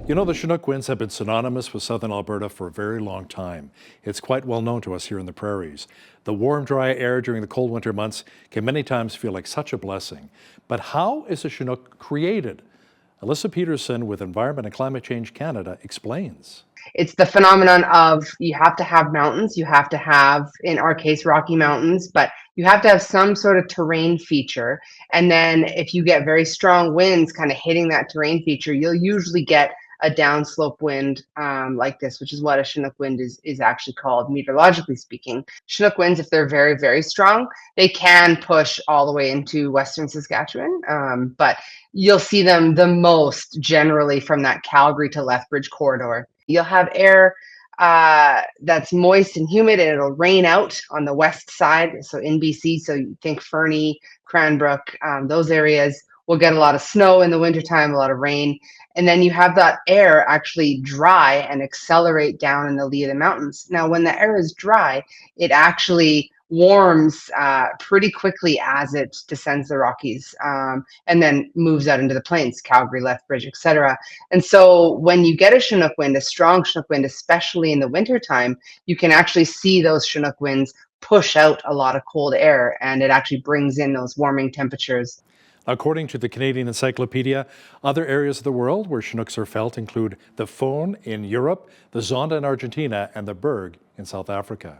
You know, the Chinook winds have been synonymous with Southern Alberta for a very long time. It's quite well known to us here in the prairies. The warm, dry air during the cold winter months can many times feel like such a blessing. But how is a Chinook created? Alysa Pederson with Environment and Climate Change Canada explains. It's the phenomenon of you have to have mountains, you have to have, in our case, Rocky Mountains, but you have to have some sort of terrain feature. And then if you get very strong winds kind of hitting that terrain feature, you'll usually get a downslope wind like this, which is what a Chinook wind is actually called, meteorologically speaking. Chinook winds, if they're very, very strong, they can push all the way into Western Saskatchewan, but you'll see them the most generally from that Calgary to Lethbridge corridor. You'll have air that's moist and humid, and it'll rain out on the west side. So in BC, so you think Fernie, Cranbrook, those areas will get a lot of snow in the wintertime, a lot of rain. And then you have that air actually dry and accelerate down in the lee of the mountains. Now, when the air is dry, it actually warms pretty quickly as it descends the Rockies and then moves out into the plains, Calgary, Lethbridge, etc. And so when you get a Chinook wind, a strong Chinook wind, especially in the wintertime, you can actually see those Chinook winds push out a lot of cold air, and it actually brings in those warming temperatures. According to the Canadian Encyclopedia, other areas of the world where Chinooks are felt include the Foehn in Europe, the Zonda in Argentina, and the Berg in South Africa.